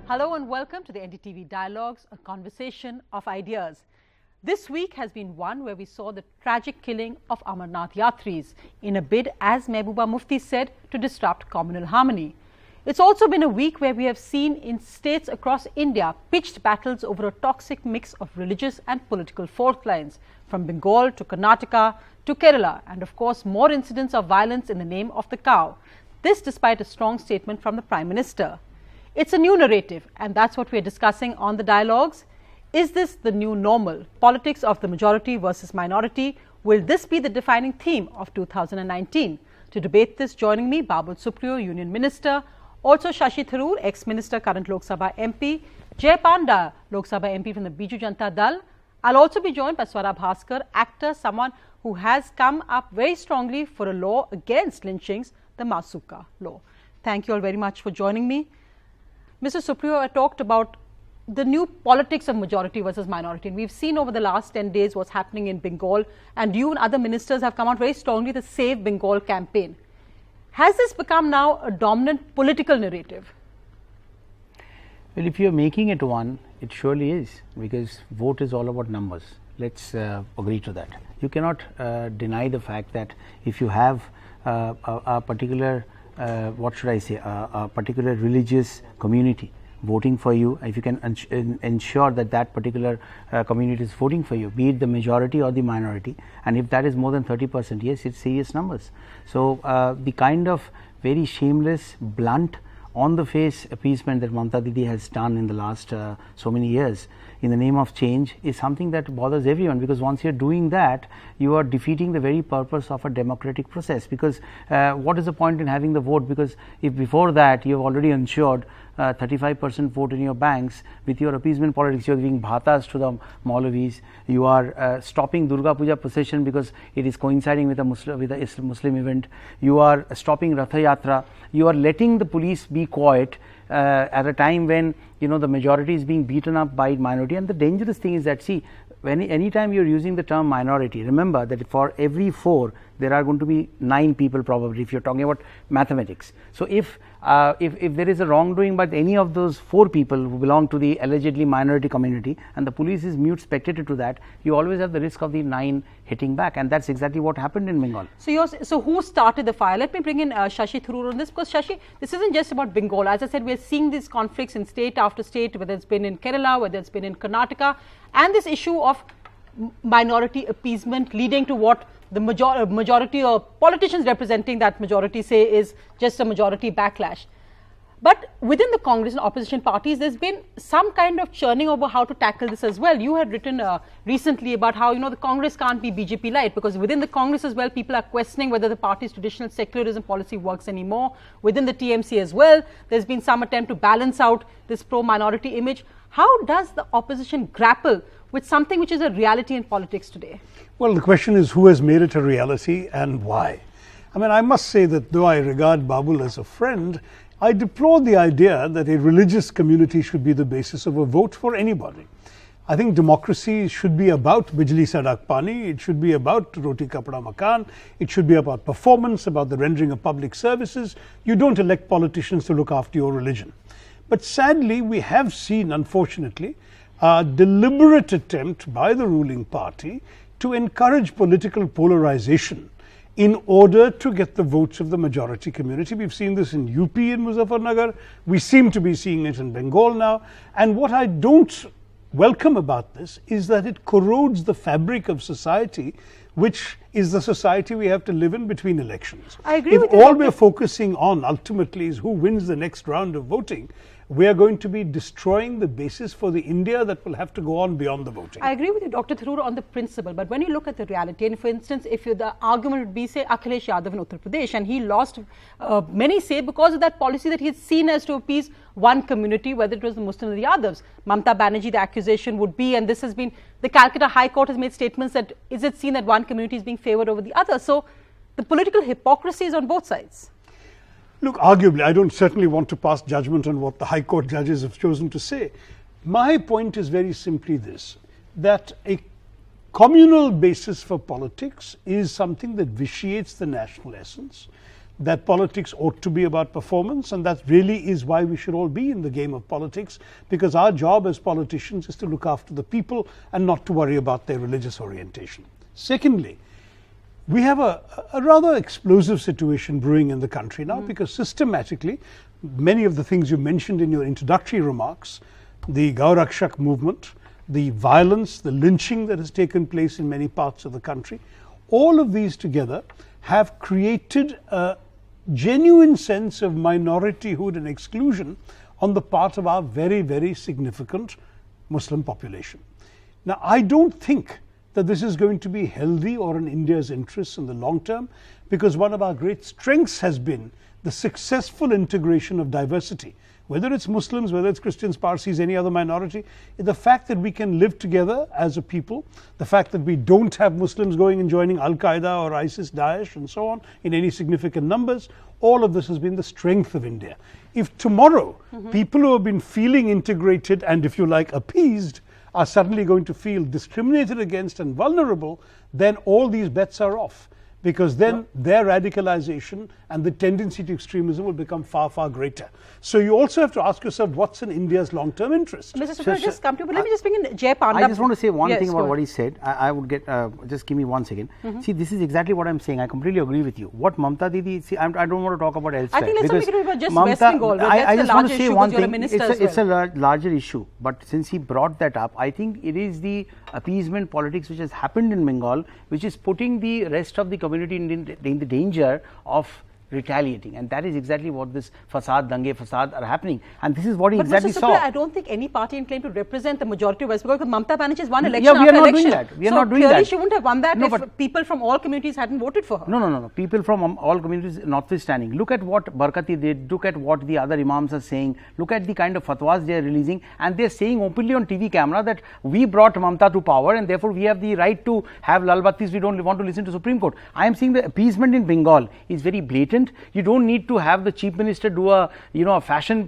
Hello and welcome to the NDTV Dialogues, a conversation of ideas. This week has been one where we saw the tragic killing of Amarnath Yatris in a bid, as Mehbooba Mufti said, to disrupt communal harmony. It's also been a week where we have seen in states across India pitched battles over a toxic mix of religious and political fault lines, from Bengal to Karnataka to Kerala, and of course more incidents of violence in the name of the cow. This despite a strong statement from the Prime Minister. It's a new narrative, and that's what we're discussing on the Dialogues. Is this the new normal? Politics of the majority versus minority. Will this be the defining theme of 2019? To debate this, joining me, Babul Supriyo, Union Minister, also Shashi Tharoor, ex-Minister, current Lok Sabha MP, Jay Panda, Lok Sabha MP from the Biju Janata Dal. I'll also be joined by Swara Bhaskar, actor, someone who has come up very strongly for a law against lynchings, the Masuka law. Thank you all very much for joining me. Mr. Supriyo, I talked about the new politics of majority versus minority. And we've seen over the last 10 days what's happening in Bengal, and you and other ministers have come out very strongly to Save Bengal campaign. Has this become now a dominant political narrative? Well, if you're making it one, it surely is, because vote is all about numbers. Let's agree to that. You cannot deny the fact that if you have a particular what should I say, a particular religious community voting for you, if you can ensure that that particular community is voting for you, be it the majority or the minority, and if that is more than 30%, yes, it's serious numbers. So the kind of very shameless, blunt, on the face appeasement that Mamta Didi has done in the last so many years in the name of change is something that bothers everyone, because once you're doing that, you are defeating the very purpose of a democratic process. Because what is the point in having the vote? Because if before that you have already ensured 35% vote in your banks, with your appeasement politics, you are giving bhatas to the Maulavis, you are stopping Durga Puja procession because it is coinciding with a Muslim event, you are stopping Ratha Yatra, you are letting the police be quiet at a time when the majority is being beaten up by minority. And the dangerous thing is that, see, anytime you're using the term minority, remember that for every 4 there are going to be 9 people probably, if you're talking about mathematics. So if there is a wrongdoing by any of those 4 people who belong to the allegedly minority community, and the police is mute spectator to that, you always have the risk of the 9 hitting back, and that's exactly what happened in Bengal. So who started the fire? Let me bring in Shashi Tharoor on this, because Shashi, this isn't just about Bengal. As I said, we're seeing these conflicts in state after state, whether it's been in Kerala, whether it's been in Karnataka, and this issue of minority appeasement leading to what the majority or politicians representing that majority say is just a majority backlash. But within the Congress and opposition parties, there's been some kind of churning over how to tackle this as well. You had written recently about how the Congress can't be BJP light, because within the Congress as well, people are questioning whether the party's traditional secularism policy works anymore. Within the TMC as well, there's been some attempt to balance out this pro-minority image. How does the opposition grapple with something which is a reality in politics today? Well, the question is who has made it a reality and why. I mean, I must say that though I regard Babul as a friend, I deplore the idea that a religious community should be the basis of a vote for anybody. I think democracy should be about bijli sadak pani, it should be about roti kapda makan, it should be about performance, about the rendering of public services. You don't elect politicians to look after your religion. But sadly, we have seen, unfortunately, a deliberate attempt by the ruling party to encourage political polarization in order to get the votes of the majority community. We've seen this in UP in Muzaffarnagar. We seem to be seeing it in Bengal now. And what I don't welcome about this is that it corrodes the fabric of society, which is the society we have to live in between elections. I agree if with you, all we're focusing on ultimately is who wins the next round of voting, we are going to be destroying the basis for the India that will have to go on beyond the voting. I agree with you, Dr. Tharoor, on the principle, but when you look at the reality, and for instance, if the argument would be, say, Akhilesh Yadav in Uttar Pradesh, and he lost, many say, because of that policy that he had seen as to appease one community, whether it was the Muslims or the Yadavs. Mamta Banerjee, the accusation would be, and this has been, the Calcutta High Court has made statements that is it seen that one community is being favoured over the other. So the political hypocrisy is on both sides. Look, arguably, I don't certainly want to pass judgment on what the High Court judges have chosen to say. My point is very simply this, that a communal basis for politics is something that vitiates the national essence. that politics ought to be about performance, and that really is why we should all be in the game of politics, because our job as politicians is to look after the people and not to worry about their religious orientation. Secondly, we have a rather explosive situation brewing in the country now, because systematically many of the things you mentioned in your introductory remarks, the Gaurakshak movement, the violence, the lynching that has taken place in many parts of the country, all of these together have created a genuine sense of minorityhood and exclusion on the part of our very, very significant Muslim population. Now, I don't think that this is going to be healthy or in India's interests in the long term, because one of our great strengths has been the successful integration of diversity, whether it's Muslims, whether it's Christians, Parsis, any other minority. The fact that we can live together as a people, the fact that we don't have Muslims going and joining Al-Qaeda or ISIS, Daesh and so on in any significant numbers, all of this has been the strength of India. If tomorrow people who have been feeling integrated and, if you like, appeased, are suddenly going to feel discriminated against and vulnerable, then all these bets are off, because then their radicalization and the tendency to extremism will become far, far greater. So you also have to ask yourself, what's in India's long-term interest? Mr. Supra, just come to, but let me just bring in Jay Panda. I just want to say one thing about what he said. I would get, just give me 1 second. See, this is exactly what I'm saying. I completely agree with you. What Mamta Didi, see, I don't want to talk about elsewhere. I think let's not make it about just Mamta, West Bengal. I just want to say one thing. It's a larger issue. But since he brought that up, I think it is the appeasement politics which has happened in Bengal, which is putting the rest of the community in the danger of retaliating, and that is exactly what this fasad are happening, and this is what he exactly saw. I don't think any party can claim to represent the majority of West Bengal, because Mamta Banerjee has won election after election. Doing that. We are not doing that. Clearly she wouldn't have won that if people from all communities hadn't voted for her. No. People from all communities notwithstanding. Look at what Barkati did, look at what the other imams are saying, look at the kind of fatwas they are releasing, and they are saying openly on TV camera that we brought Mamta to power and therefore we have the right to have lal battis, we don't want to listen to Supreme Court. I am saying the appeasement in Bengal is very blatant. You don't need to have the chief minister do a fashion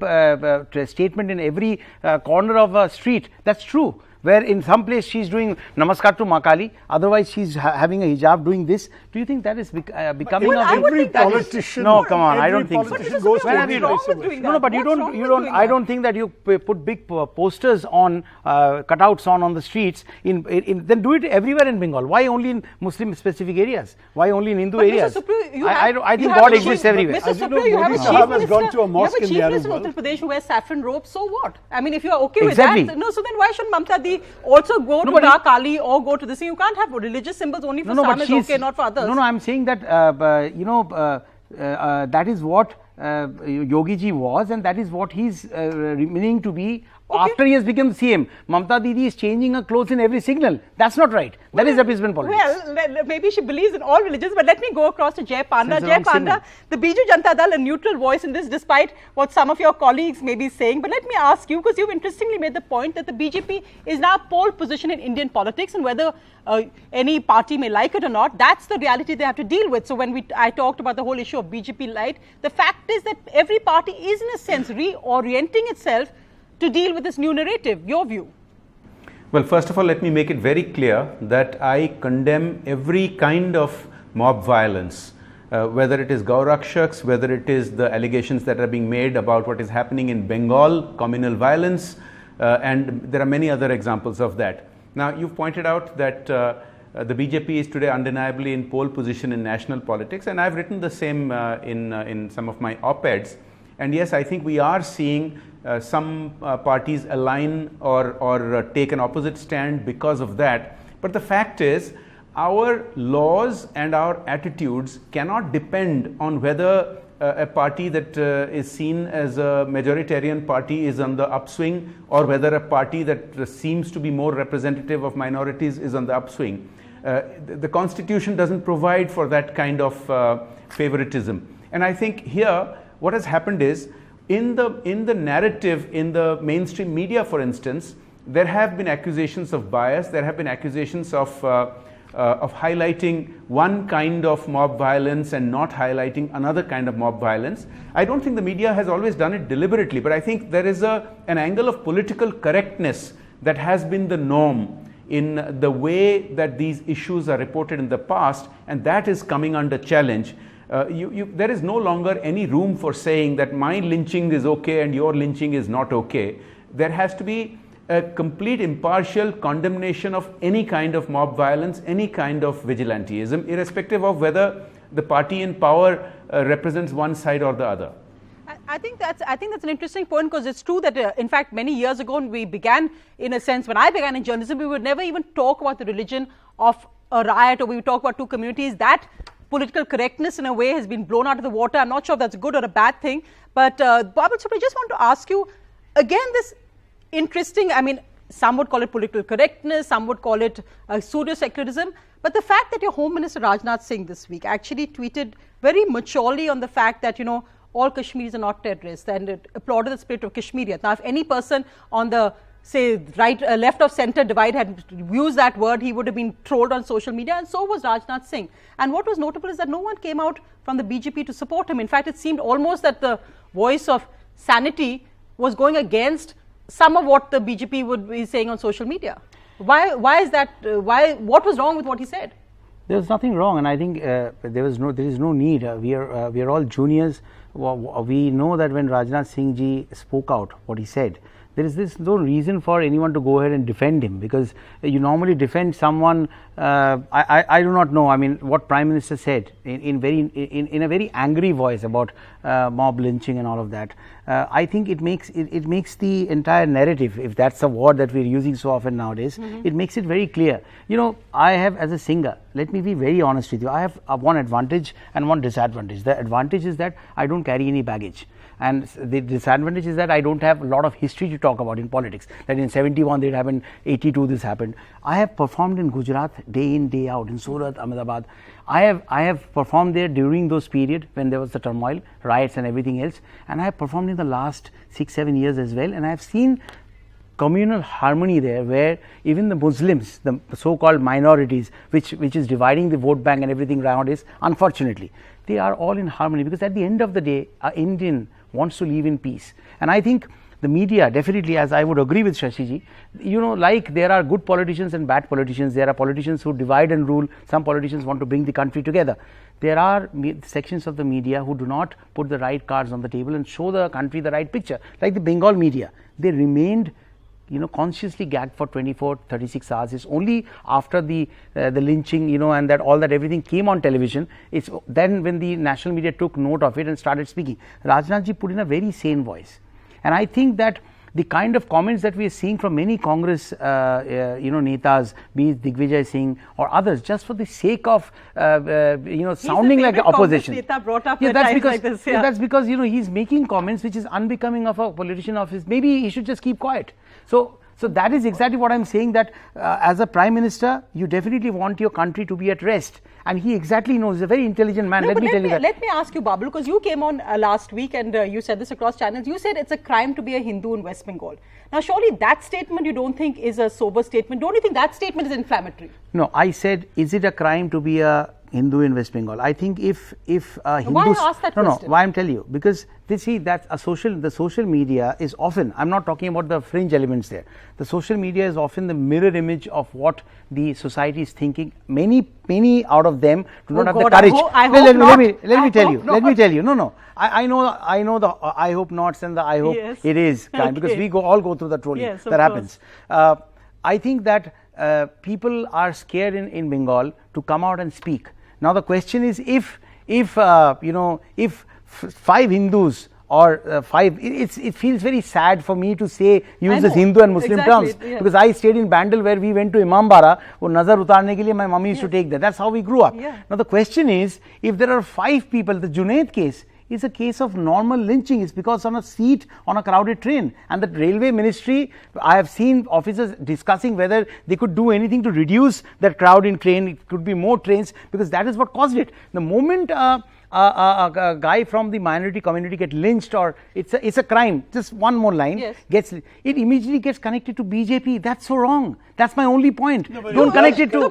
statement in every corner of a street. That's true. Where in some place she's doing namaskar to Makali, otherwise she's having a hijab doing this. Do you think that is becoming every politician? No, come on, I don't think so. No, but you don't. I don't think that you put big posters on cutouts on the streets. Then do it everywhere in Bengal. Why only in Muslim specific areas? Why only in Hindu areas? I think God exists everywhere. Mr. Supra, you have a chief minister of Uttar Pradesh who wears saffron robes. So what? I mean, if you are okay with that, no. So then why shouldn't Mamta also go to Da Kali or go to this thing? You can't have religious symbols only for some is okay, not for others. No, I'm saying that that is what Yogi ji was, and that is what he's remaining to be after he has become CM. Mamta Didi is changing her clothes in every signal. That's not right. That is appeasement politics. Well, maybe she believes in all religions, but let me go across to Jay Panda. Jay Panda, the Biju Janata Dal, a neutral voice in this, despite what some of your colleagues may be saying. But let me ask you, because you've interestingly made the point that the BJP is now pole position in Indian politics, and whether any party may like it or not, that's the reality they have to deal with. So when I talked about the whole issue of BJP light, the fact is that every party is in a sense reorienting itself to deal with this new narrative. Your view? Well, first of all, let me make it very clear that I condemn every kind of mob violence, whether it is Gaurakshaks, whether it is the allegations that are being made about what is happening in Bengal, communal violence, and there are many other examples of that. Now, you've pointed out that the BJP is today undeniably in pole position in national politics, and I've written the same in some of my op-eds. And yes, I think we are seeing some parties align or take an opposite stand because of that. But the fact is, our laws and our attitudes cannot depend on whether a party that is seen as a majoritarian party is on the upswing, or whether a party that seems to be more representative of minorities is on the upswing. The Constitution doesn't provide for that kind of favoritism. And I think here what has happened is, in the narrative, in the mainstream media, for instance, there have been accusations of bias, there have been accusations of highlighting one kind of mob violence and not highlighting another kind of mob violence. I don't think the media has always done it deliberately, but I think there is an angle of political correctness that has been the norm in the way that these issues are reported in the past, and that is coming under challenge. there is no longer any room for saying that my lynching is okay and your lynching is not okay. There has to be a complete impartial condemnation of any kind of mob violence, any kind of vigilantism, irrespective of whether the party in power represents one side or the other. I think that's an interesting point, because it's true that in fact many years ago when we began, in a sense, when I began in journalism, we would never even talk about the religion of a riot, or we would talk about two communities. That political correctness in a way has been blown out of the water. I'm not sure if that's a good or a bad thing, but Babul, I just want to ask you again this interesting, I mean, some would call it political correctness, some would call it pseudo-secularism, but the fact that your Home Minister Rajnath Singh this week actually tweeted very maturely on the fact that, you know, all Kashmiris are not terrorists, and it applauded the spirit of Kashmiriyat. Now, if any person on the, say, right, left of centre divide had used that word, he would have been trolled on social media, and so was Rajnath Singh. And what was notable is that no one came out from the BJP to support him. In fact, it seemed almost that the voice of sanity was going against some of what the BJP would be saying on social media. Why is that? What was wrong with what he said? There was nothing wrong, and I think there is no need. We are all juniors. We know that when Rajnath Singh ji spoke out what he said, there is no reason for anyone to go ahead and defend him, because you normally defend someone. I do not know. I mean, what Prime Minister said in a very angry voice about mob lynching and all of that. I think it makes the entire narrative, if that's a word that we're using so often nowadays, it makes it very clear. You know, I have, as a singer, let me be very honest with you, I have one advantage and one disadvantage. The advantage is that I don't carry any baggage, and the disadvantage is that I don't have a lot of history to talk about in politics, that in 71 it happened, 82 this happened. I have performed in Gujarat day in, day out, in Surat, Ahmedabad. I have performed there during those periods when there was the turmoil, riots and everything else, and I have performed in the last 6-7 years as well, and I have seen communal harmony there, where even the Muslims, the so-called minorities, which is dividing the vote bank and everything around, is unfortunately they are all in harmony, because at the end of the day, an Indian wants to live in peace. And I think the media definitely, as I would agree with Shashiji, you know, like there are good politicians and bad politicians, there are politicians who divide and rule, some politicians want to bring the country together. There are sections of the media who do not put the right cards on the table and show the country the right picture, like the Bengal media. They remained, you know, consciously gagged for 24-36 hours. It's only after the lynching, you know, and that all that everything came on television, it's then when the national media took note of it and started speaking. Rajnath ji put in a very sane voice, and I think that the kind of comments that we are seeing from many Congress, netas, be it Digvijay Singh or others, just for the sake of, sounding like the opposition. Neta brought up that's because like this, yeah. That's because, you know, he's making comments which is unbecoming of a politician of his. Maybe he should just keep quiet. So that is exactly what I'm saying, that as a Prime Minister, you definitely want your country to be at rest. And he exactly knows, he's a very intelligent man. Let me tell you that. Let me ask you, Babul, because you came on last week and you said this across channels. You said it's a crime to be a Hindu in West Bengal. Now, surely that statement you don't think is a sober statement. Don't you think that statement is inflammatory? No, I said, is it a crime to be a Hindu in West Bengal? I think if Hindus, why I asked that question? Why I'm telling you, because they see that the social media is often, I'm not talking about the fringe elements there. The social media is often the mirror image of what the society is thinking. Many out of them do not have the courage. Let me tell you. No. I know the I hope nots and the I hope it is kind, because we all go through the trolling that happens. I think that people are scared in Bengal to come out and speak. Now the question is, if 5 Hindus or 5, it feels very sad for me to use this Hindu and Muslim terms, because I stayed in Bandel where we went to Imambara, wo nazar utarne ke liye my mummy used to take that. That's how we grew up. Now the question is, if there are 5 people, the Junaid case is a case of normal lynching. It's because on a seat on a crowded train, and the railway ministry, I have seen officers discussing whether they could do anything to reduce that crowd in train. It could be more trains, because that is what caused it. The moment a guy from the minority community gets lynched, or it's a crime, just one more line, it immediately gets connected to BJP. That's so wrong. That's my only point. Don't connect it to...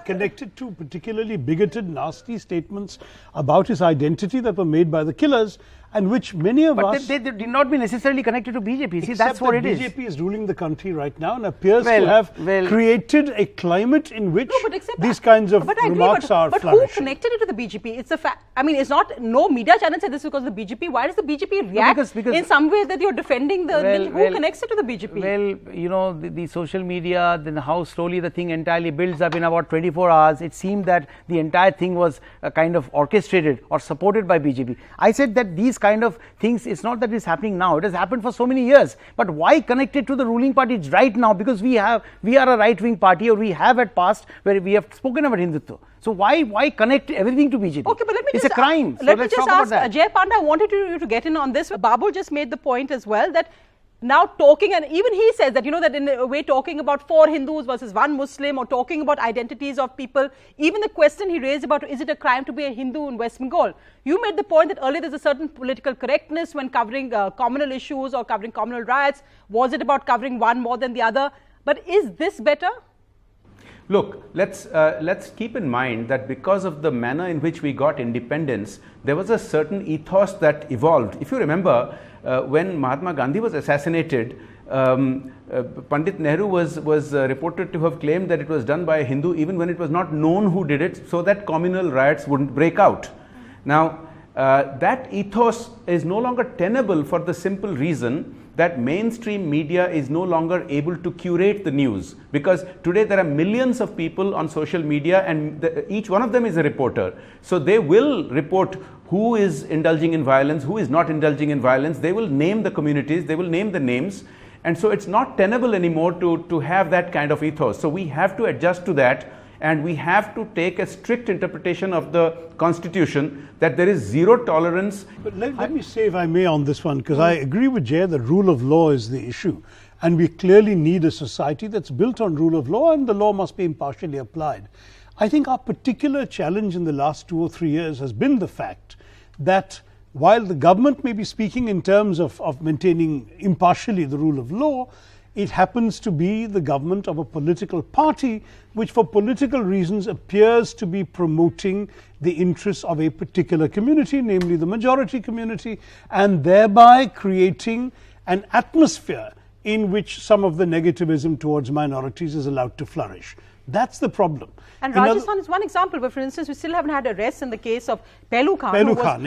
connected to particularly bigoted, nasty statements about his identity that were made by the killers. and which many of us... But they did not be necessarily connected to BJP. See, Except that's what that it is. BJP is ruling the country right now and appears to have created a climate in which these kinds of remarks are flourishing. But who connected it to the BJP? It's a fact. I mean, it's not, no media channel said this because of the BJP. Why does the BJP react in some way that you're defending the... who connects it to the BJP? Well, you know, the social media, then how slowly the thing entirely builds up in about 24 hours. It seemed that the entire thing was kind of orchestrated or supported by BJP. I said that these kind of things, it's not that it's happening now. It has happened for so many years. But why connect it to the ruling party right now? Because we are a right-wing party, or we have at past where we have spoken about Hindutva. So why connect everything to BJP? Okay, but let me it's just... a crime. Let me just ask Jay Panda, I wanted you to get in on this. Babu just made the point as well that now talking, and even he says that, you know, that in a way talking about 4 Hindus versus 1 Muslim, or talking about identities of people, even the question he raised about is it a crime to be a Hindu in West Bengal? You made the point that earlier there's a certain political correctness when covering communal issues or covering communal riots. Was it about covering one more than the other? But is this better? Look, let's keep in mind that because of the manner in which we got independence, there was a certain ethos that evolved. If you remember, when Mahatma Gandhi was assassinated, Pandit Nehru was reported to have claimed that it was done by a Hindu, even when it was not known who did it, so that communal riots wouldn't break out. Now, that ethos is no longer tenable for the simple reason that mainstream media is no longer able to curate the news, because today there are millions of people on social media, and each one of them is a reporter. So they will report who is indulging in violence, who is not indulging in violence. They will name the communities, they will name the names, and so it's not tenable anymore to have that kind of ethos. So we have to adjust to that, and we have to take a strict interpretation of the Constitution that there is zero tolerance. But let me say, if I may, on this one, because I agree with Jay, the rule of law is the issue. And we clearly need a society that's built on rule of law, and the law must be impartially applied. I think our particular challenge in the last 2 or 3 years has been the fact that while the government may be speaking in terms of maintaining impartially the rule of law, it happens to be the government of a political party which for political reasons appears to be promoting the interests of a particular community, namely the majority community, and thereby creating an atmosphere in which some of the negativism towards minorities is allowed to flourish. That's the problem. And Rajasthan is one example where, for instance, we still haven't had arrests in the case of Pehlu Khan,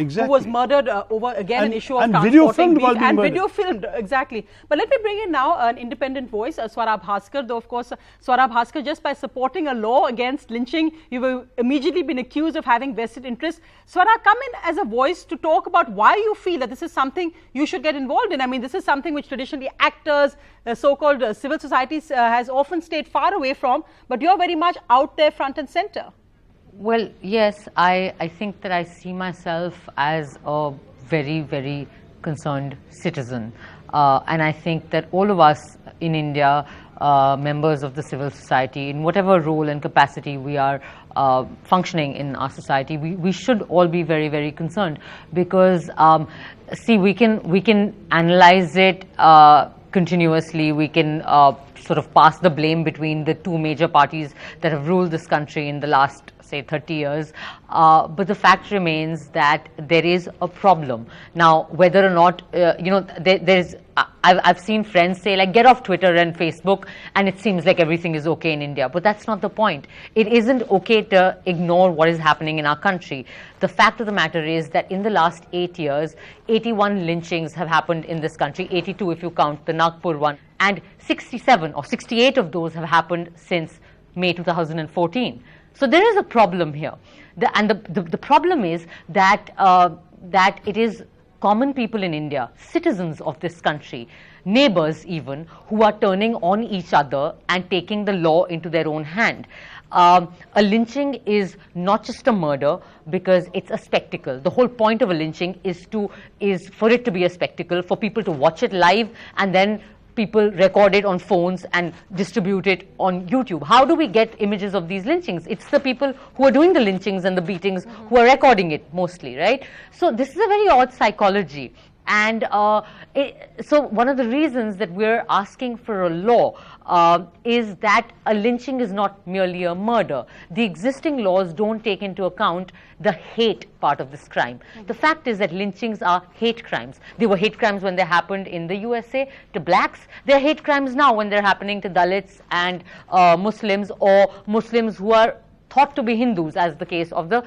who was murdered over, again, an issue of transporting beef, and video filmed, exactly. But let me bring in now an independent voice, Swara Bhaskar, though, of course, Swara Bhaskar, just by supporting a law against lynching, you've immediately been accused of having vested interests. Swara, come in as a voice to talk about why you feel that this is something you should get involved in. I mean, this is something which traditionally actors, so-called civil societies has often stayed far away from, but you're very much out there front and center. Well, yes, I think that I see myself as a very, very concerned citizen. And I think that all of us in India, members of the civil society, in whatever role and capacity we are functioning in our society, we should all be very, very concerned, because see, we can analyze it continuously. We can sort of pass the blame between the 2 major parties that have ruled this country in the last, say, 30 years. But the fact remains that there is a problem. Now, whether or not, you know, there's, I've seen friends say, like, get off Twitter and Facebook, and it seems like everything is okay in India. But that's not the point. It isn't okay to ignore what is happening in our country. The fact of the matter is that in the last 8 years, 81 lynchings have happened in this country, 82 if you count the Nagpur one, and 67 or 68 of those have happened since May 2014. So there is a problem here. The problem is that, that it is common people in India, citizens of this country, neighbors even, who are turning on each other and taking the law into their own hand. A lynching is not just a murder because it's a spectacle. The whole point of a lynching is for it to be a spectacle, for people to watch it live and then people record it on phones and distribute it on YouTube. How do we get images of these lynchings? It's the people who are doing the lynchings and the beatings who are recording it mostly, right? So this is a very odd psychology. And so one of the reasons that we're asking for a law is that a lynching is not merely a murder. The existing laws don't take into account the hate part of this crime. The fact is that lynchings are hate crimes. They were hate crimes when they happened in the USA to blacks. They're hate crimes now when they're happening to Dalits and Muslims, or Muslims who are thought to be Hindus, as the case of the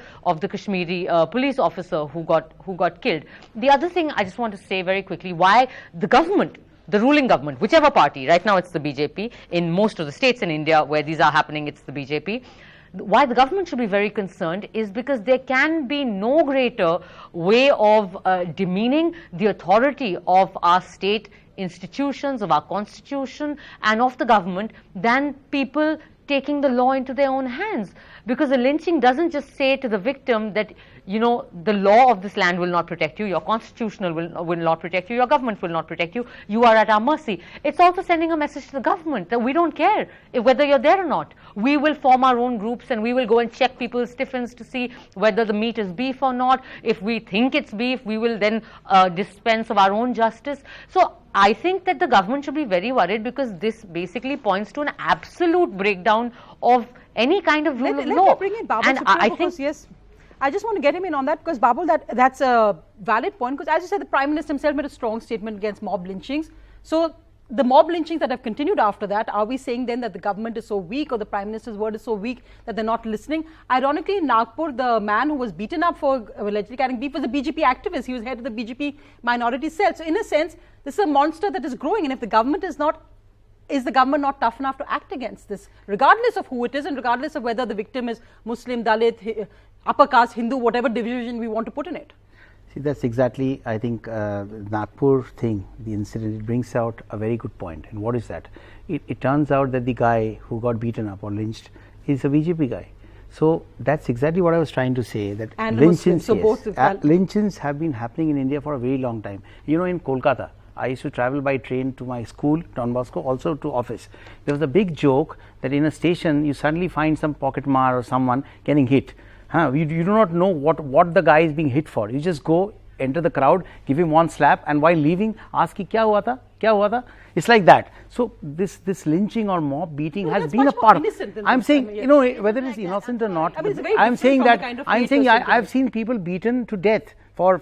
Kashmiri police officer who got killed. The other thing I just want to say very quickly, why the government, the ruling government, whichever party, right now it's the BJP, in most of the states in India where these are happening, it's the BJP. Why the government should be very concerned is because there can be no greater way of demeaning the authority of our state institutions, of our constitution, and of the government than people taking the law into their own hands. Because a lynching doesn't just say to the victim that, you know, the law of this land will not protect you, your constitutional will not protect you, your government will not protect you, you are at our mercy. It's also sending a message to the government that we don't care whether you're there or not. We will form our own groups and we will go and check people's stiffens to see whether the meat is beef or not. If we think it's beef, we will then dispense of our own justice. So I think that the government should be very worried, because this basically points to an absolute breakdown of any kind of rule of law. Let me bring in Babul, and I think, yes, I just want to get him in on that, because Babul, that's a valid point, because as you said, the Prime Minister himself made a strong statement against mob lynchings. So the mob lynchings that have continued after that, are we saying then that the government is so weak, or the Prime Minister's word is so weak that they're not listening? Ironically, in Nagpur, the man who was beaten up for allegedly carrying beef was a BJP activist. He was head of the BJP minority cell. So in a sense, this is a monster that is growing, and if the government is the government not tough enough to act against this, regardless of who it is and regardless of whether the victim is Muslim, Dalit, upper caste, Hindu, whatever division we want to put in it? See, that's exactly, I think, Nagpur thing, the incident, it brings out a very good point. And what is that? It turns out that the guy who got beaten up or lynched is a BJP guy. So that's exactly what I was trying to say, that lynchings, so both lynchings have been happening in India for a very long time. You know, in Kolkata, I used to travel by train to my school, Don Bosco, also to office. There was a big joke that in a station you suddenly find some pocket mar or someone getting hit. You do not know what the guy is being hit for. You just go, enter the crowd, give him one slap, and while leaving, ask ki kya hua tha? Kya hua tha? It's like that. So this lynching or mob beating has been a part of. I'm saying, you know, whether it's innocent or not. I'm saying that I've seen people beaten to death for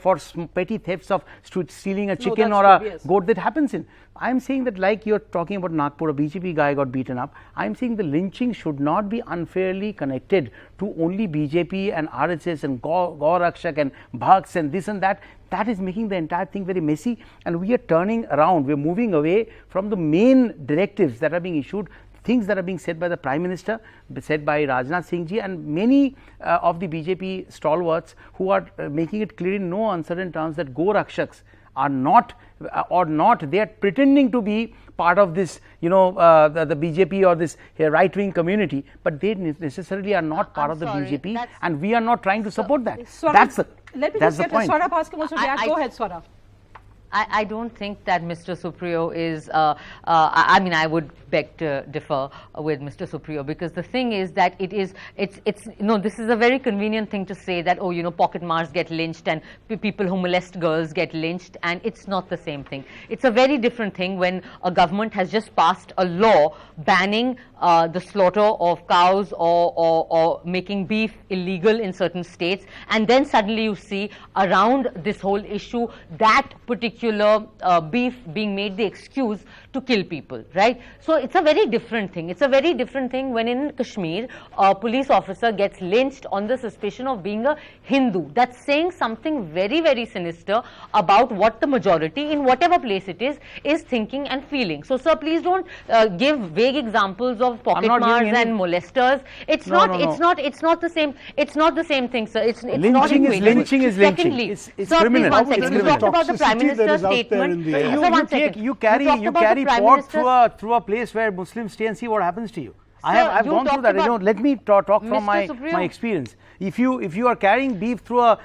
petty thefts of stealing a chicken or a goat. That happens in. I'm saying that, like you're talking about Nagpur, a BJP guy got beaten up. I'm saying the lynching should not be unfairly connected to only BJP and RSS and Gaurakshak and Bhaks and this and that. That is making the entire thing very messy, and we are turning around. We're moving away from the main directives that are being issued, things that are being said by the Prime Minister, said by Rajnath Singh ji, and many of the BJP stalwarts who are making it clear in no uncertain terms that Gorakshaks are not they are pretending to be part of this, you know, the BJP or this right-wing community, but they necessarily are not part of the BJP, and we are not trying to support that. That's the point. Swara Bhaskar wants to react. Go ahead, Swara. I don't think that Mr. Supriyo is, I mean, I would beg to differ with Mr. Supriyo, because the thing is that it's you know, this is a very convenient thing to say that, oh, you know, pocket mars get lynched and people who molest girls get lynched, and it's not the same thing. It's a very different thing when a government has just passed a law banning the slaughter of cows or making beef illegal in certain states, and then suddenly you see around this whole issue that particular beef being made the excuse to kill people, right? So it's a very different thing. It's a very different thing when in Kashmir a police officer gets lynched on the suspicion of being a Hindu. That's saying something very, very sinister about what the majority in whatever place it is thinking and feeling. So sir, please don't give vague examples of pocket mars and molesters. It's not the same. It's not the same thing, sir. It's lynching not is lynching is lynching. Secondly, It's sir, criminal. Please, one second. You talked about the Prime Minister's statement. You carry pork through a place where Muslims stay and see what happens to you. I've you gone through talked that. about- Let me talk from Mr. my Supriyo. experience. If you are carrying beef through a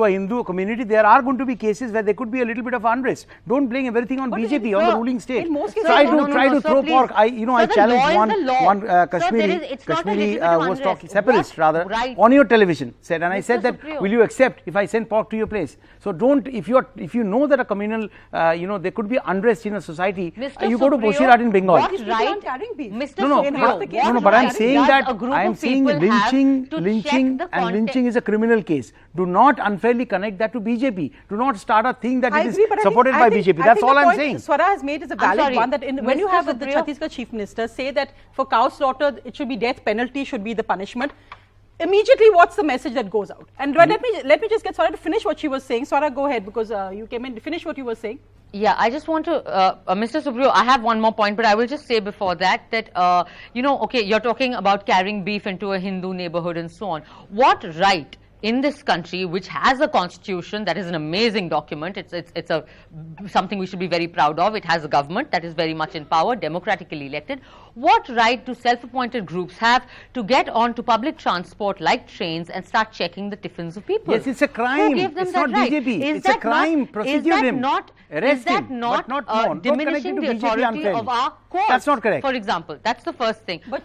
Hindu community, there are going to be cases where there could be a little bit of unrest. Don't blame everything on BJP, on the ruling state. in most cases- Try No, to sir, throw please. pork. I Sir, the challenged law is the law. one Sir, there Kashmiri is- it's not a Kashmiri little bit of was unrest. talking separatist What rather right- on your television said, and I Mr. said that Supriyo. will you accept if I send pork to your place? So don't, if you know that a communal there could be unrest in a society, Mr. you go to Supriyo, Boshirat in Bengal. what These people right, aren't carrying beef. Mr. No, Supriyo, half the cases no, are but I'm carrying saying does that a group I'm of saying people have lynching to check the and lynching is a criminal case. Do not unfairly connect that to BJP. Do not start a thing that I it is agree, but supported by BJP. I That's think all the I'm point saying. Swara has made is a valid sorry. one, that when you Mr. have the Supriyo. Chhattisgarh chief minister say that for cow slaughter it should be death penalty, should be the punishment. Immediately, what's the message that goes out? And let me just get Swara to finish what she was saying. Swara, go ahead, because you came in to finish what you were saying. Yeah, I just want to, Mr. Supriyo, I have one more point, but I will just say before that, okay, you're talking about carrying beef into a Hindu neighborhood and so on. What right in this country, which has a constitution that is an amazing document, it's something we should be very proud of. It has a government that is very much in power, democratically elected. What right do self-appointed groups have to get onto public transport like trains and start checking the tiffins of people? Yes, it's a crime. Who gave them It's that not right? BJP. Is It's a that crime. not- Prosecute is that him. not, Arrest is that him, not but not more. Don't diminishing connect it the to BJP authority unfairly. of our courts? That's not correct. For example, that's the first thing. But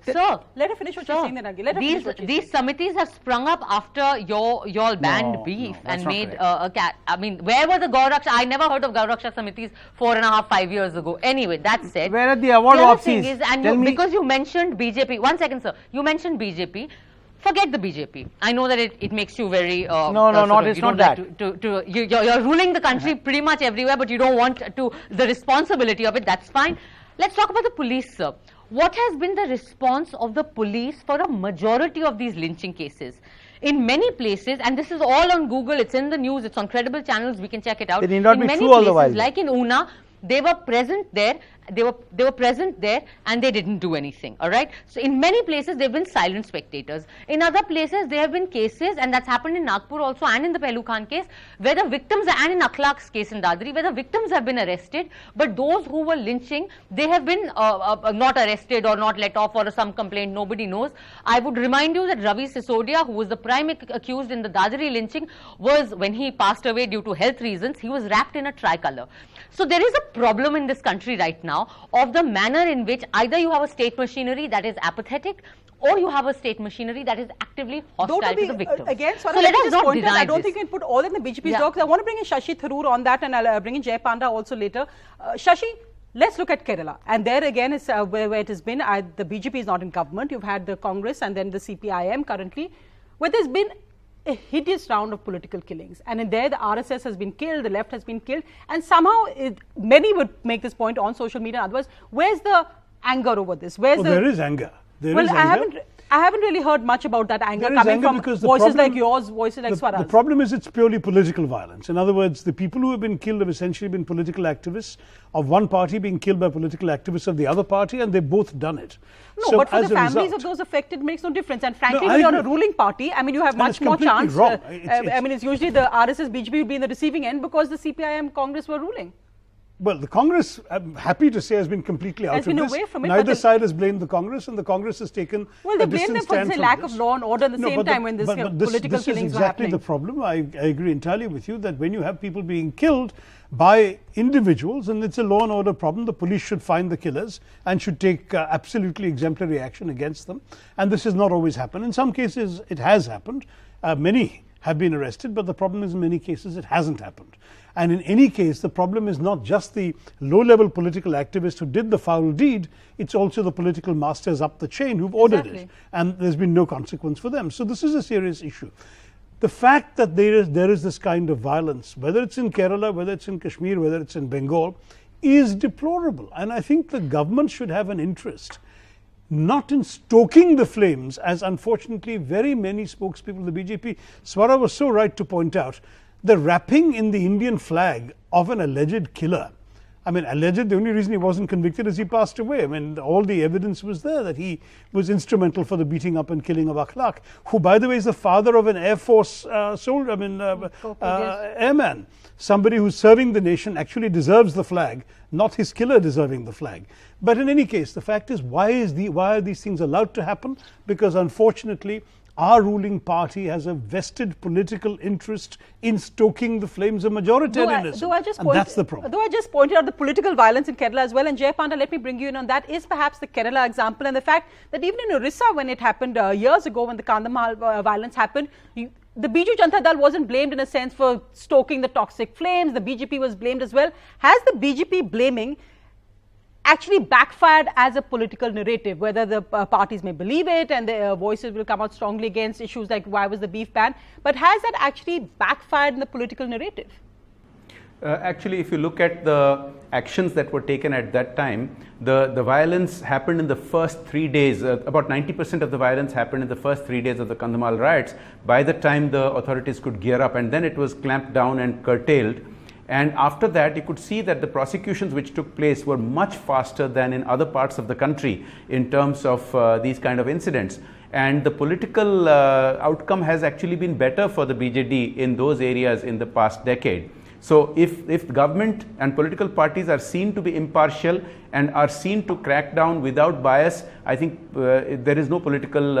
Sir, let her finish what she's saying, then again. Let her finish what she's these saying. committees have sprung up after y'all banned No, beef no, that's and not made correct. a cat. I mean, where were the Gauraksha? I never heard of Gauraksha committees 4.5, 5 years ago. Anyway, that said, Where are the award other thing opsies? is, and Tell me. because you mentioned BJP, 1 second, sir. You mentioned BJP. Forget the BJP. I know that it makes you very it's not that. You're ruling the country pretty much everywhere, but you don't want to the responsibility of it. That's fine. Let's talk about the police, sir. What has been the response of the police for a majority of these lynching cases? In many places, and this is all on Google, it's in the news, it's on credible channels, we can check it out. They need not in be many true all the places, while. like in Una, they were present there. They were present there and they didn't do anything. All right. So in many places they've been silent spectators. In other places there have been cases, and that's happened in Nagpur also and in the Pehlu Khan case, where the victims, and in Akhlaq's case in Dadri, where the victims have been arrested, but those who were lynching, they have been not arrested or not let off, or some complaint, nobody knows. I would remind you that Ravi Sisodia, who was the prime accused in the Dadri lynching, was, when he passed away due to health reasons, he was wrapped in a tricolor. So there is a problem in this country right now of the manner in which either you have a state machinery that is apathetic, or you have a state machinery that is actively hostile to the victims. Again, so Swara, let us just not point out, deny I don't this. think you can put all in the BJP's Yeah. dogs. I want to bring in Shashi Tharoor on that, and I'll bring in Jay Panda also later. Shashi, let's look at Kerala. And there again is where it has been. The BJP is not in government. You've had the Congress and then the CPIM currently, where there's been a hideous round of political killings, and in there the RSS has been killed, the left has been killed, and somehow many would make this point on social media and otherwise. Where's the anger over this? Where's There is anger. There is well, anger. I haven't really heard much about that anger There is coming anger from because the voices problem- like yours, voices like The Swara's. problem is it's purely political violence. In other words, the people who have been killed have essentially been political activists of one party being killed by political activists of the other party, and they've both done it. No, So but for as the a families result- of those affected, it makes no difference. And frankly, I when you're a agree. ruling party, I mean, you have And much it's more completely chance. wrong. I mean, it's usually the RSS, BJP would be in the receiving end because the CPIM, Congress were ruling. Well, the Congress, I'm happy to say, has been completely out Has of been this. away from it, but Neither the- side has blamed the Congress, and the Congress has taken Well, they a blame them distant for stand the from lack this. of law and order at the No, same but time when this but political this killings is were exactly happening. the problem. I agree entirely with you that when you have people being killed by individuals, and it's a law and order problem, the police should find the killers and should take absolutely exemplary action against them. And this has not always happened. In some cases, it has happened. Many have been arrested, but the problem is in many cases it hasn't happened. And in any case, the problem is not just the low-level political activist who did the foul deed, it's also the political masters up the chain who've ordered it. Exactly. And there's been no consequence for them. So this is a serious issue. The fact that there is this kind of violence, whether it's in Kerala, whether it's in Kashmir, whether it's in Bengal, is deplorable. And I think the government should have an interest not in stoking the flames, as unfortunately very many spokespeople of the BJP, Swara was so right to point out, the wrapping in the Indian flag of an alleged killer. I mean, alleged, the only reason he wasn't convicted is he passed away. I mean, all the evidence was there that he was instrumental for the beating up and killing of Akhlaq, who, by the way, is the father of an Air Force soldier, airman. Somebody who's serving the nation actually deserves the flag, not his killer deserving the flag. But in any case, the fact is, why are these things allowed to happen? Because unfortunately, our ruling party has a vested political interest in stoking the flames of majoritarianism. And that's the problem. Though I just pointed out the political violence in Kerala as well, and Jay Panda, let me bring you in on that, is perhaps the Kerala example, and the fact that even in Orissa, when it happened years ago, when the Kandhamal violence happened, the Biju Janata Dal wasn't blamed in a sense for stoking the toxic flames. The BJP was blamed as well. Has the BJP blaming actually backfired as a political narrative, whether the parties may believe it and their voices will come out strongly against issues like why was the beef ban, but has that actually backfired in the political narrative? Actually, if you look at the actions that were taken at that time, the violence happened in the first 3 days. About 90% of the violence happened in the first 3 days of the Kandhamal riots, by the time the authorities could gear up, and then it was clamped down and curtailed. And after that, you could see that the prosecutions which took place were much faster than in other parts of the country in terms of these kind of incidents. And the political outcome has actually been better for the BJD in those areas in the past decade. So if government and political parties are seen to be impartial and are seen to crack down without bias, I think there is no political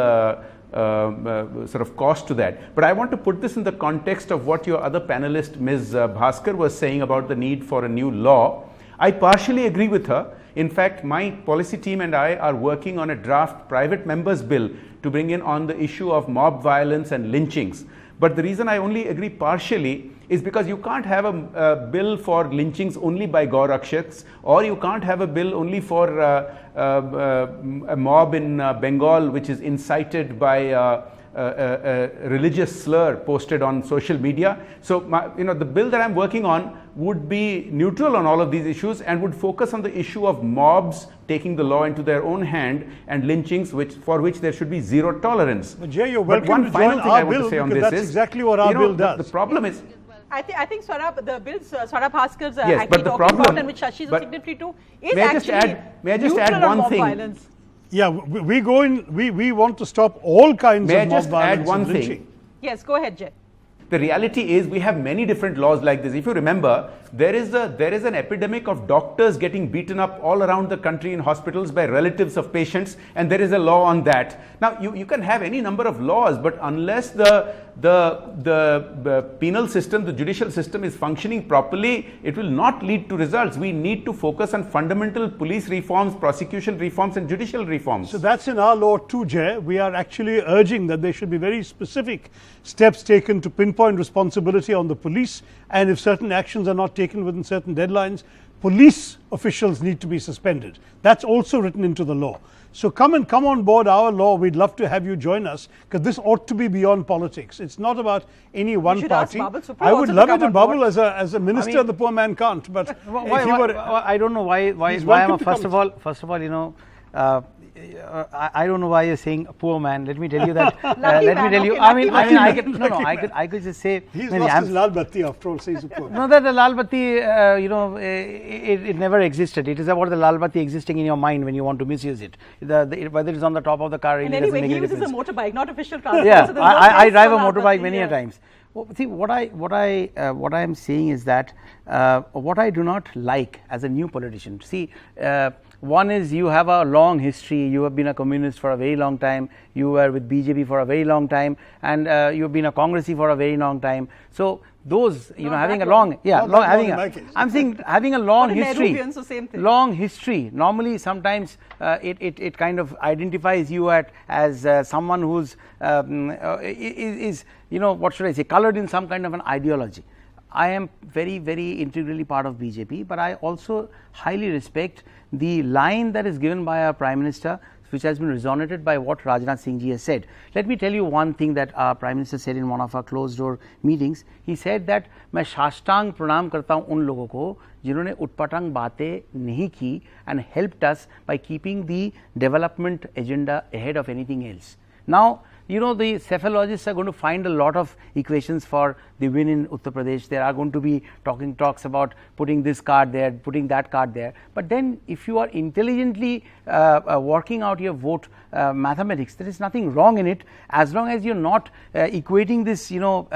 sort of cost to that. But I want to put this in the context of what your other panelist, Ms. Bhaskar, was saying about the need for a new law. I partially agree with her. In fact, my policy team and I are working on a draft private members bill to bring in on the issue of mob violence and lynchings. But the reason I only agree partially is because you can't have a bill for lynchings only by Gaurakshaks, or you can't have a bill only for a mob in Bengal which is incited by a religious slur posted on social media. So the bill that I'm working on would be neutral on all of these issues and would focus on the issue of mobs taking the law into their own hand and lynchings for which there should be zero tolerance. But Jay, you're welcome to join our bill, because that's exactly what our bill does. The problem is, I think Swarab, the bills Swarab Bhaskar's yes, actually talking about, and which Shashi is a signatory to, is may I just add one thing? Violence. Yeah, we go in. We want to stop all kinds of mob violence and lynching. Yes, go ahead, Jay. The reality is we have many different laws like this. If you remember, there is an epidemic of doctors getting beaten up all around the country in hospitals by relatives of patients, and there is a law on that. Now, you can have any number of laws, but unless the penal system, the judicial system is functioning properly, it will not lead to results. We need to focus on fundamental police reforms, prosecution reforms, and judicial reforms. So that's in our law too, Jay. We are actually urging that there should be very specific steps taken to pinpoint responsibility on the police, and if certain actions are not taken within certain deadlines, police officials need to be suspended. That's also written into the law. So come on board our law. We'd love to have you join us, because this ought to be beyond politics. It's not about any one party. I would love it if Babul as a minister, the poor man can't. But I don't know why I'm first of all, I don't know why you're saying poor man. Let me tell you that. I could just say he's lost his lal batti after all. Says poor. No, that the lal batti, it never existed. It is about the lal batti existing in your mind when you want to misuse it. Whether it's on the top of the car. And anyway, he uses a motorbike, not official transport. Yeah, so I drive a motorbike many a times. Well, see, what I am saying is that what I do not like as a new politician. See. One is you have a long history. You have been a communist for a very long time. You were with BJP for a very long time, and you have been a Congressy for a very long time. So those, having a long, I'm saying having a long history. Long history. Normally, sometimes it kind of identifies you as someone who's is what should I say, colored in some kind of an ideology. I am very, very integrally part of BJP, but I also highly respect the line that is given by our Prime Minister, which has been resonated by what Rajnath Singh ji has said. Let me tell you one thing that our Prime Minister said in one of our closed door meetings. He said that मैं साष्टांग प्रणाम करता हूँ उन लोगों को जिन्होंने उटपटांग बातें नहीं की and helped us by keeping the development agenda ahead of anything else. Now, you know, the cephalologists are going to find a lot of equations for the win in Uttar Pradesh. There are going to be talks about putting this card there, putting that card there. But then if you are intelligently working out your vote mathematics, there is nothing wrong in it, as long as you're not equating this, you know,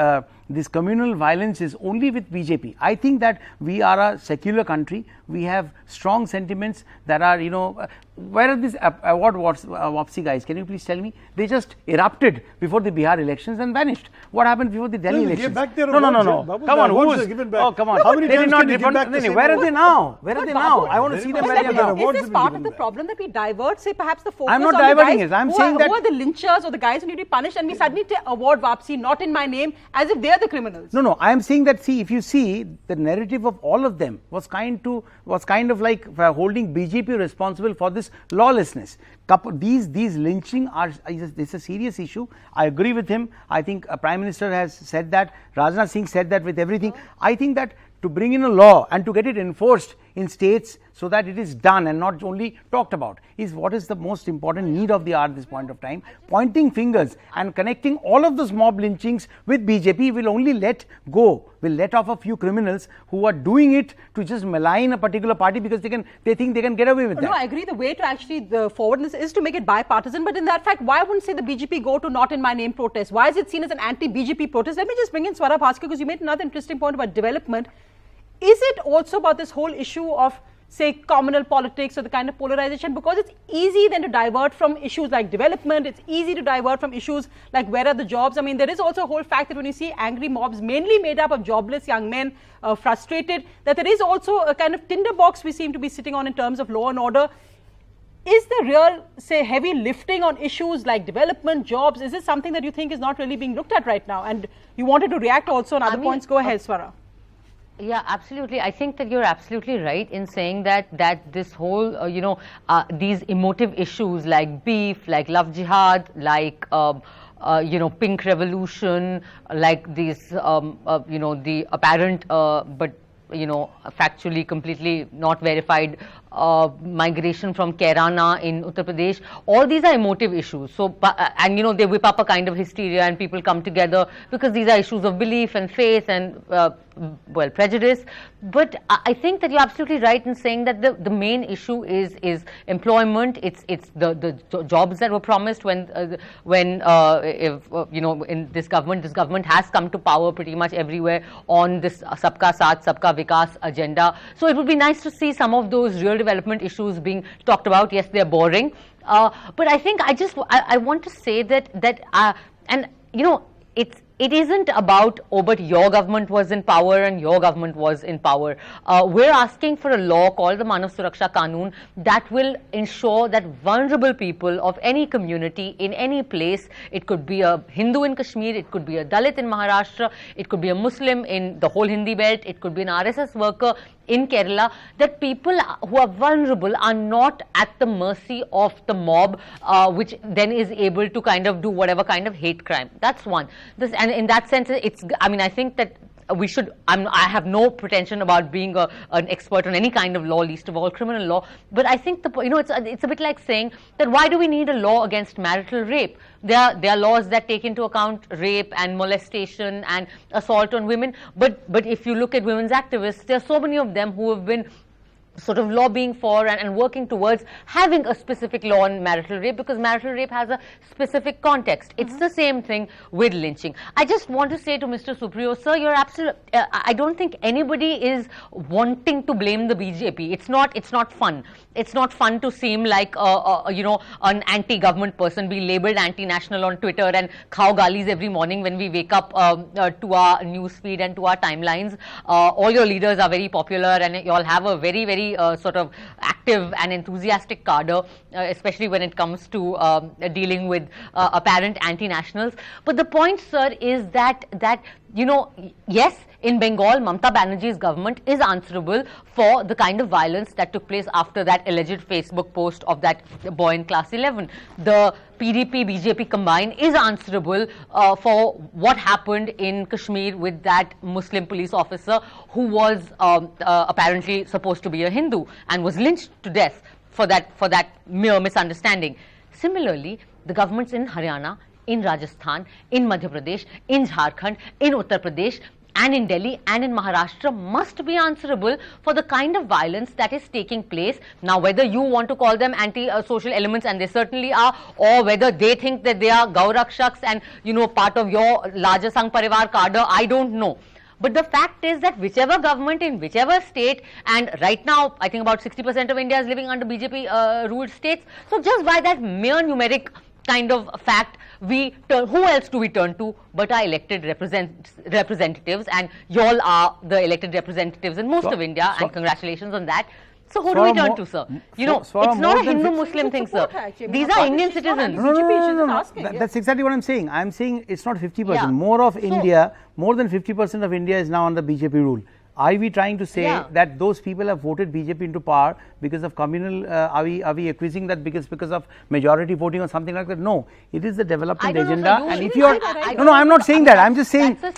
this communal violence is only with BJP. I think that we are a secular country. We have strong sentiments that are, you know, where are these award Wapsi guys? Can you please tell me? They just erupted before the Bihar elections and vanished. What happened before the Delhi elections? No. Babu, come on, oh, come on. How many they did not give back the same Where are award? they now? Where are they now? I want to see them where they are now. Is this part of the problem that we divert, say, perhaps the focus I'm not on diverting the it. guys I'm who saying are, that who are the lynchers or the guys who need to be punished, and we suddenly award Wapsi not in my name as if they're the criminals? No, I am saying that, see, if you see the narrative of all of them was kind of like holding BJP responsible for this lawlessness. These lynching is a serious issue. I agree with him. I think Prime Minister has said that. Rajnath Singh said that with everything. I think that to bring in a law and to get it enforced in states so that it is done and not only talked about is what is the most important need of the hour at this point of time. Pointing fingers and connecting all of those mob lynchings with BJP will only let off a few criminals who are doing it to just malign a particular party because they think they can get away with that. No, I agree. The way to actually forward this is to make it bipartisan. But in that fact, why wouldn't say the BJP go to not in my name protest? Why is it seen as an anti-BJP protest? Let me just bring in Swara Bhaskar, because you made another interesting point about development. Is it also about this whole issue of, say, communal politics or the kind of polarization? Because it's easy then to divert from issues like development. It's easy to divert from issues like where are the jobs. I mean, there is also a whole fact that when you see angry mobs, mainly made up of jobless young men, frustrated, that there is also a kind of tinderbox we seem to be sitting on in terms of law and order. Is the real, say, heavy lifting on issues like development, jobs, is this something that you think is not really being looked at right now? And you wanted to react also on other points. Go ahead, Swara. Yeah, absolutely. I think that you're absolutely right in saying that this whole, these emotive issues like beef, like love jihad, like, pink revolution, like these, the apparent, but, factually completely not verified migration from Kairana in Uttar Pradesh. All these are emotive issues. So, and they whip up a kind of hysteria and people come together because these are issues of belief and faith and prejudice. But I think that you're absolutely right in saying that the main issue is employment. It's the jobs that were promised when in this government has come to power pretty much everywhere on this Sabka Saath Sabka Vikas agenda. So it would be nice to see some of those real development issues being talked about. Yes, they're boring, but I think I want to say that it isn't about, oh, but your government was in power and your government was in power. We're asking for a law called the Manav Suraksha Kanun that will ensure that vulnerable people of any community in any place, it could be a Hindu in Kashmir, it could be a Dalit in Maharashtra, it could be a Muslim in the whole Hindi belt, it could be an RSS worker in Kerala, that people who are vulnerable are not at the mercy of the mob, which then is able to kind of do whatever kind of hate crime. That's one. And in that sense, I think that we should, I have no pretension about being an expert on any kind of law, least of all criminal law, but I think it's a bit like saying that why do we need a law against marital rape? There are laws that take into account rape and molestation and assault on women, but if you look at women's activists, there are so many of them who have been sort of lobbying for and working towards having a specific law on marital rape, because marital rape has a specific context. It's the same thing with lynching. I just want to say to Mr. Supriyo, sir, you're absolutely, I don't think anybody is wanting to blame the BJP. It's not fun. It's not fun to seem like an anti-government person, be labeled anti-national on Twitter and khao galis every morning when we wake up to our news feed and to our timelines. All your leaders are very popular and you all have a very, very sort of active and enthusiastic cadre, especially when it comes to dealing with apparent anti-nationals. But the point, sir, is that yes, in Bengal, Mamata Banerjee's government is answerable for the kind of violence that took place after that alleged Facebook post of that boy in class 11. The PDP, BJP combined is answerable for what happened in Kashmir with that Muslim police officer who was apparently supposed to be a Hindu and was lynched to death for that mere misunderstanding. Similarly, the governments in Haryana in Rajasthan, in Madhya Pradesh, in Jharkhand, in Uttar Pradesh, and in Delhi and in Maharashtra must be answerable for the kind of violence that is taking place. Now, whether you want to call them anti-social elements, and they certainly are, or whether they think that they are Gaurakshaks and, you know, part of your larger Sangh Parivar cadre, I don't know. But the fact is that whichever government in whichever state, and right now I think about 60% of India is living under BJP ruled states. So just by that mere numeric kind of fact, we turn, who else do we turn to but our elected representatives, and y'all are the elected representatives in most of India, and congratulations on that. So who do we turn to, sir? You know, it's not a Hindu-Muslim thing, sir. These are Indian citizens. No. That's exactly what I'm saying. I'm saying it's not 50%. Yeah. More of India, more than 50% of India is now under BJP rule. Are we trying to say that those people have voted BJP into power because of communal? Are we accusing that because of majority voting or something like that? No, it is the development agenda. And if you are, no, I'm not saying that. I'm just saying that's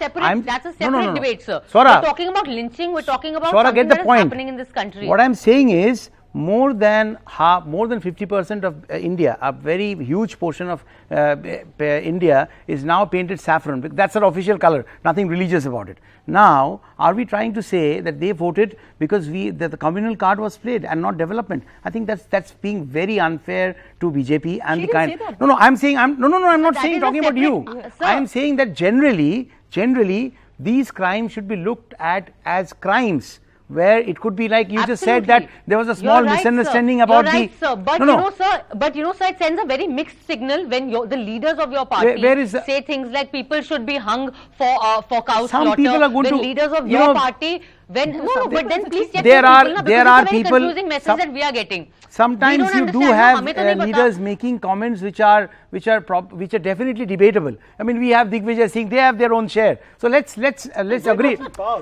a separate debate, sir. Swara, we're talking about lynching. We're talking about Swara, something that is happening in this country. What I'm saying is, more than 50% of India, a very huge portion of India is now painted saffron. That's their official color, nothing religious about it. Now, are we trying to say that they voted because that the communal card was played and not development? I think that's being very unfair to BJP and the kind. No, I'm saying I'm not saying talking about you. I am saying that generally these crimes should be looked at as crimes, where it could be like you just said that there was a small misunderstanding about the. Sir. But you know, sir, it sends a very mixed signal when the leaders of your party say things like people should be hung for cow slaughter. Some people are going to leaders of your party. When but then please check there are people. Confusing message that we are getting. Sometimes you do have leaders making comments which are definitely debatable. I mean, we have Digvijay Singh; they have their own share. So let's agree.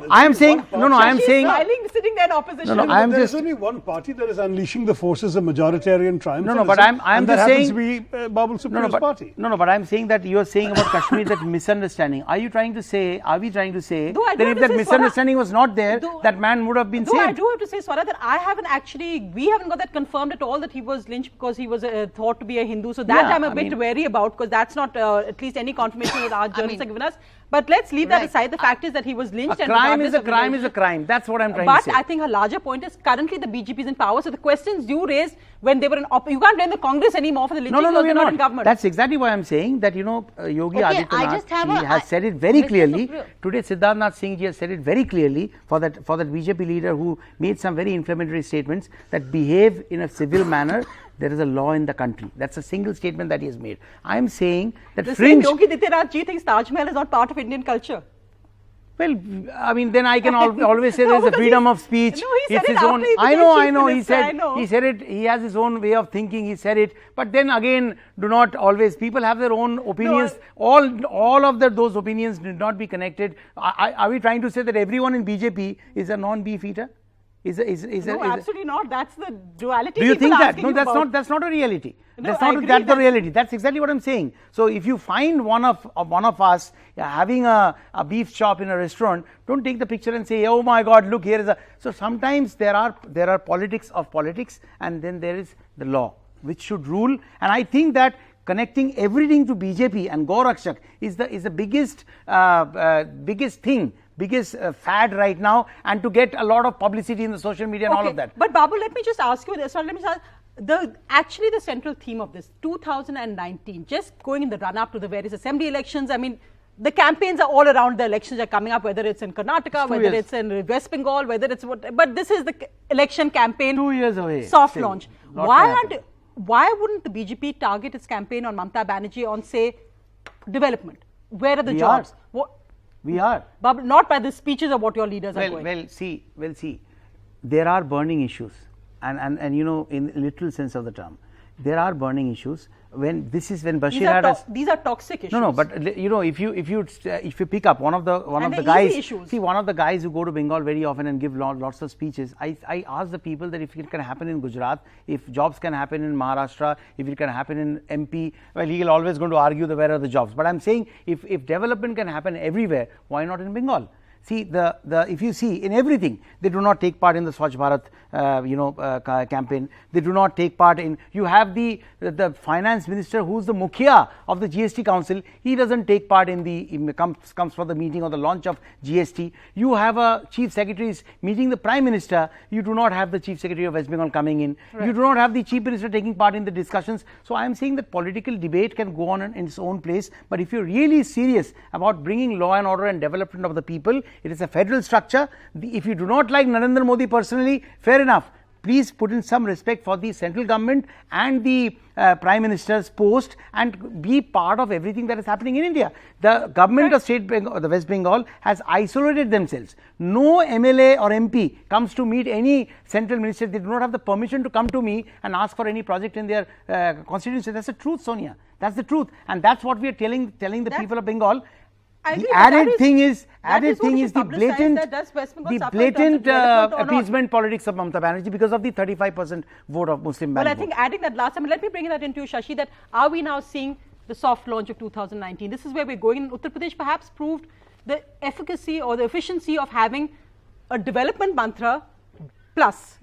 I am saying I am saying sitting there in opposition. There's only one party that is unleashing the forces of majoritarian triumphs. But I'm just saying. To be Babul Supriyo's party. But I'm saying that you are saying about Kashmir that misunderstanding. Are we trying to say that if that misunderstanding was not there, that man would have been saved? I do have to say, Swara, that we haven't got that confirmed at all that he was lynched because he was thought to be a Hindu. So that I'm a bit wary about, because that's not at least any confirmation that our journalists have given us. But let's leave that aside. The fact is that he was lynched. A crime is a crime is a crime. That's what I'm trying to say. But I think a larger point is currently the BJP is in power. So the questions you raised when they were in you can't blame the Congress anymore for the lynching because they're not in government. That's exactly why I'm saying that, Yogi Adityanath has said it very clearly. Today Siddharth Singh ji has said it very clearly for that BJP leader who made some very inflammatory statements that behave in a civil manner. There is a law in the country. That's a single statement that he has made. I am saying that fringe. Yogi Adityanath ji thinks Taj Mahal is not part of Indian culture. Well, I mean, then I can always say there is a freedom of speech. No, he said his own. I know. He said it. He has his own way of thinking. He said it. But then again, do not always. People have their own opinions. No, all of those opinions did not be connected. Are we trying to say that everyone in BJP is a non-beef eater? Absolutely not. That's the duality. Do you think that? No, that's not a reality. That's the reality. That's exactly what I'm saying. So if you find one of us having a beef chop in a restaurant, don't take the picture and say, oh my God, look, here is a. So sometimes there are politics of politics, and then there is the law which should rule. And I think that connecting everything to BJP and Gaurakshak is the biggest thing. Biggest fad right now, and to get a lot of publicity in the social media and all of that. But Babu, let me just ask you this. Actually the central theme of this 2019, just going in the run-up to the various assembly elections. I mean, the campaigns are all around. The elections are coming up, whether it's in Karnataka, whether it's in West Bengal, whether it's what. But this is the election campaign. 2 years away. Soft launch. Why wouldn't the BJP target its campaign on Mamata Banerjee on, say, development? Where are the jobs? We are. But not by the speeches of what your leaders are doing. Well, see, there are burning issues, and in literal sense of the term, there are burning issues. When Bashir had these are toxic issues. No, but if you pick up one of the guys, see, one of the guys who go to Bengal very often and give lots of speeches, I ask the people that if it can happen in Gujarat, if jobs can happen in Maharashtra, if it can happen in MP, well, he will always going to argue where are the jobs. But I'm saying if development can happen everywhere, why not in Bengal? See, if you see in everything, they do not take part in the Swachh Bharat campaign. They do not take part in. You have the finance minister who is the Mukhia of the GST Council. He doesn't take part in the comes for the meeting or the launch of GST. You have a chief secretary meeting the prime minister. You do not have the chief secretary of West Bengal coming in. Right. You do not have the chief minister taking part in the discussions. So I am saying that political debate can go on in its own place. But if you're really serious about bringing law and order and development of the people, it is a federal structure. If you do not like Narendra Modi personally, fair enough. Please put in some respect for the central government and the Prime Minister's post and be part of everything that is happening in India. The government of State Bengal, the West Bengal has isolated themselves. No MLA or MP comes to meet any central minister. They do not have the permission to come to me and ask for any project in their constituency. That's the truth, Sonia. That's the truth, and that's what we are telling the people of Bengal. The added thing is the blatant appeasement politics of Mamata Banerjee because of the 35% vote of Muslim ban. Well, I think adding that last, let me bring that into Shashi, that are we now seeing the soft launch of 2019? This is where we're going. Uttar Pradesh perhaps proved the efficacy or the efficiency of having a development mantra plus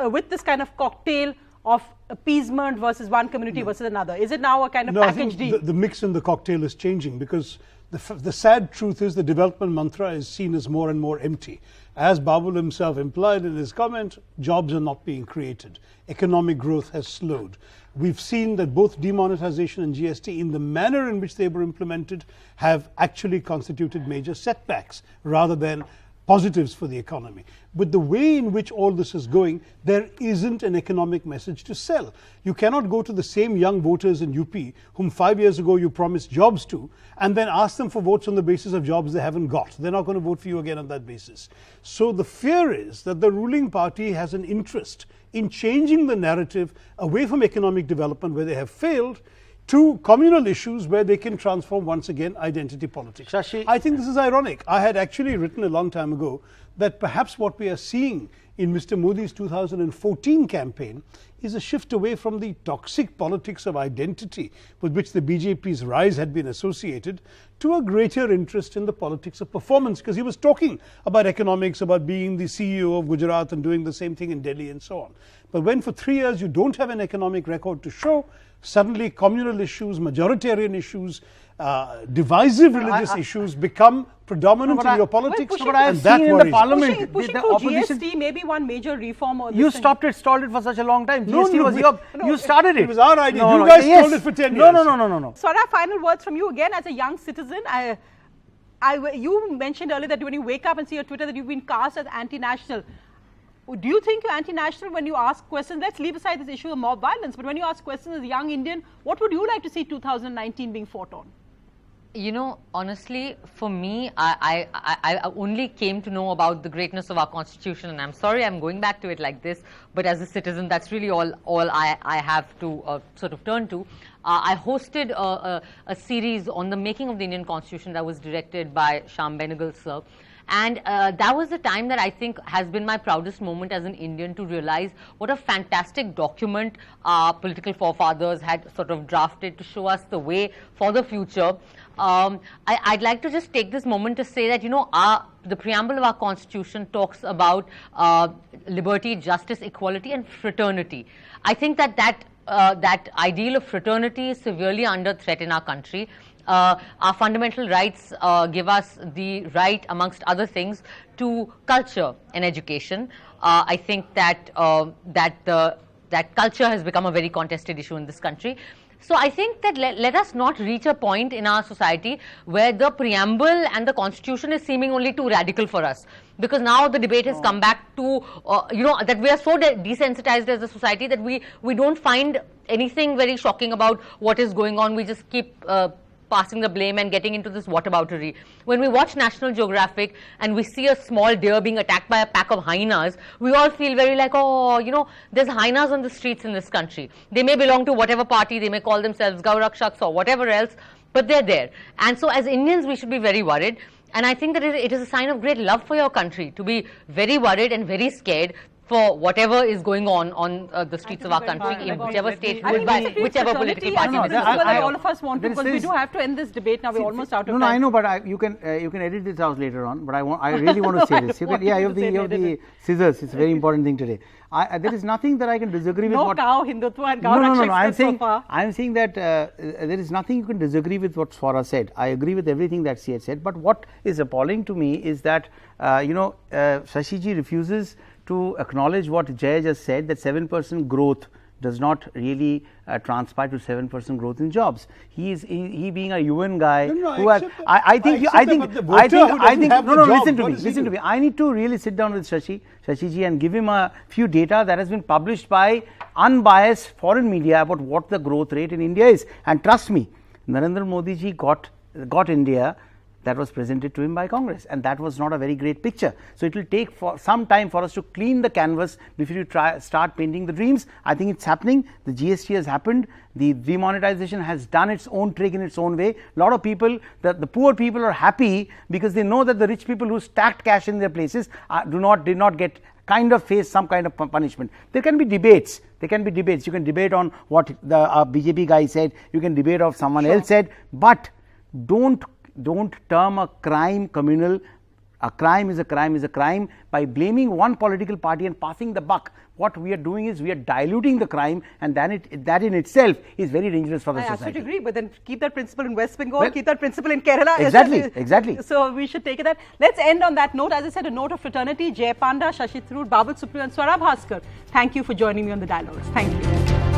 with this kind of cocktail of appeasement versus one community versus another. Is it now a kind of package deal? I think the mix in the cocktail is changing because the sad truth is the development mantra is seen as more and more empty. As Babul himself implied in his comment, jobs are not being created. Economic growth has slowed. We've seen that both demonetization and GST, in the manner in which they were implemented, have actually constituted major setbacks rather than positives for the economy. But the way in which all this is going, there isn't an economic message to sell. You cannot go to the same young voters in UP whom 5 years ago you promised jobs to and then ask them for votes on the basis of jobs they haven't got. They're not going to vote for you again on that basis. So the fear is that the ruling party has an interest in changing the narrative away from economic development where they have failed to communal issues where they can transform once again identity politics. Shashi, I think this is ironic. I had actually written a long time ago that perhaps what we are seeing in Mr. Modi's 2014 campaign is a shift away from the toxic politics of identity with which the BJP's rise had been associated to a greater interest in the politics of performance, because he was talking about economics, about being the CEO of Gujarat and doing the same thing in Delhi and so on. But when for 3 years you don't have an economic record to show, suddenly communal issues, majoritarian issues, divisive religious issues become predominant in your politics. But I have seen in the parliament, pushing the through opposition, GST, maybe one major reform. Or you stalled it for such a long time. GST was you started it. It was our idea. You guys stalled it for 10 years. No. Swara, final words from you again as a young citizen. You mentioned earlier that when you wake up and see your Twitter that you've been cast as anti-national. Do you think you're anti-national when you ask questions? Let's leave aside this issue of mob violence, but when you ask questions as a young Indian, what would you like to see 2019 being fought on? You know, honestly, for me, I only came to know about the greatness of our constitution, and I'm sorry I'm going back to it like this, but as a citizen, that's really all I have to sort of turn to. I hosted a series on the making of the Indian constitution that was directed by Shyam Benegal, sir. And that was the time that I think has been my proudest moment as an Indian, to realize what a fantastic document our political forefathers had sort of drafted to show us the way for the future. I'd like to just take this moment to say that, you know, the preamble of our constitution talks about liberty, justice, equality and fraternity. I think that ideal of fraternity is severely under threat in our country. Our fundamental rights give us the right, amongst other things, to culture and education. I think that that culture has become a very contested issue in this country. So I think that let us not reach a point in our society where the preamble and the constitution is seeming only too radical for us. Because now the debate has come back to, you know, that we are so desensitized as a society that we don't find anything very shocking about what is going on. We just keep passing the blame and getting into this whataboutery. When we watch National Geographic and we see a small deer being attacked by a pack of hyenas, we all feel very like, oh, you know, there's hyenas on the streets in this country. They may belong to whatever party, they may call themselves Gaurakshaks or whatever else, but they're there. And so as Indians, we should be very worried. And I think that it is a sign of great love for your country to be very worried and very scared for whatever is going on the streets of our country, in whichever state, whichever political party. This is what all of us want to, because we do have to end this debate now. We're almost out of time. No, I know, but you can edit this out later on. But I really want to say this. You have the scissors. It's a very important thing today. There is nothing that I can disagree with. No cow, Hindutva and cow. No. I'm saying that there is nothing you can disagree with what Swara said. I agree with everything that she had said. But what is appalling to me is that Shashiji refuses to acknowledge what Jay just said, that 7% growth does not really transpire to 7% growth in jobs. He being a UN guy listen to me. I need to really sit down with Shashiji and give him a few data that has been published by unbiased foreign media about what the growth rate in India is. And trust me, Narendra Modi ji got India that was presented to him by Congress, and that was not a very great picture. So it will take some time for us to clean the canvas before you start painting the dreams. I think it's happening. The GST has happened. The demonetization has done its own trick in its own way. A lot of people, the poor people are happy because they know that the rich people who stacked cash in their places did not get face some kind of punishment. There can be debates. You can debate on what the BJP guy said. You can debate of someone else said, but don't term a crime communal. A crime is a crime by blaming one political party and passing the buck. What we are doing is we are diluting the crime, and then that in itself is very dangerous for the society. I absolutely agree, but then keep that principle in West Bengal, keep that principle in Kerala. Exactly. So we should take that. Let's end on that note. As I said, a note of fraternity. Jay Panda, Shashi Tharoor, Babul Supriyo and Swara Bhaskar. Thank you for joining me on the Dialogues. Thank you.